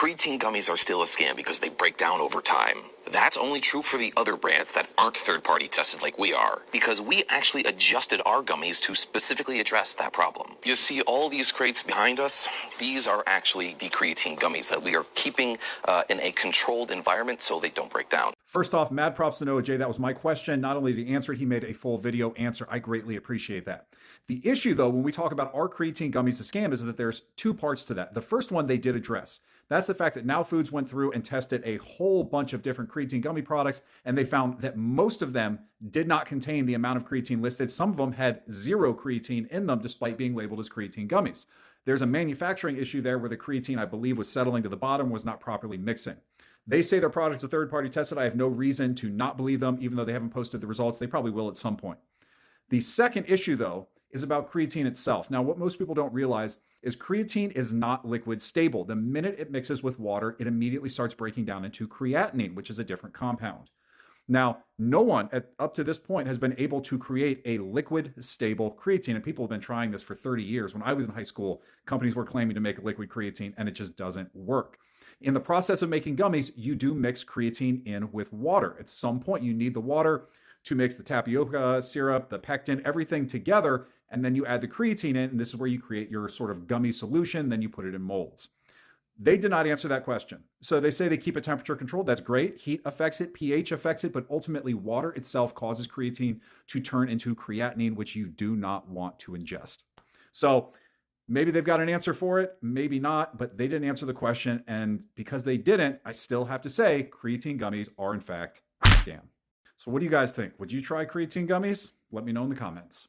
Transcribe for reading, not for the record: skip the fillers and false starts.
Creatine gummies are still a scam because they break down over time. That's only true for the other brands that aren't third-party tested like we are, because we actually adjusted our gummies to specifically address that problem. You see all these crates behind us? These are actually the creatine gummies that we are keeping in a controlled environment so they don't break down. First off, mad props to Noah J. That was my question. Not only did he answer it, he made a full video answer. I greatly appreciate that. The issue, though, when we talk about our creatine gummies, the scam, is that there's two parts to that. The first one they did address. That's the fact that Now Foods went through and tested a whole bunch of different creatine gummy products, and they found that most of them did not contain the amount of creatine listed. Some of them had zero creatine in them, despite being labeled as creatine gummies. There's a manufacturing issue there where the creatine, I believe, was settling to the bottom, was not properly mixing. They say their products are third-party tested. I have no reason to not believe them, even though they haven't posted the results. They probably will at some point. The second issue, though, is about creatine itself. Now, what most people don't realize is creatine is not liquid stable. The minute it mixes with water, it immediately starts breaking down into creatinine, which is a different compound. Now, no one up to this point has been able to create a liquid stable creatine, and people have been trying this for 30 years. When I was in high school, companies were claiming to make a liquid creatine, and it just doesn't work. In the process of making gummies, you do mix creatine in with water. At some point, you need the water to mix the tapioca syrup, the pectin, everything together, and then you add the creatine in, and this is where you create your sort of gummy solution, then you put it in molds. They did not answer that question. So they say they keep it temperature controlled. That's great. Heat affects it, pH affects it, but ultimately water itself causes creatine to turn into creatinine, which you do not want to ingest. So maybe they've got an answer for it, maybe not, but they didn't answer the question. And because they didn't, I still have to say creatine gummies are in fact a scam. So what do you guys think? Would you try creatine gummies? Let me know in the comments.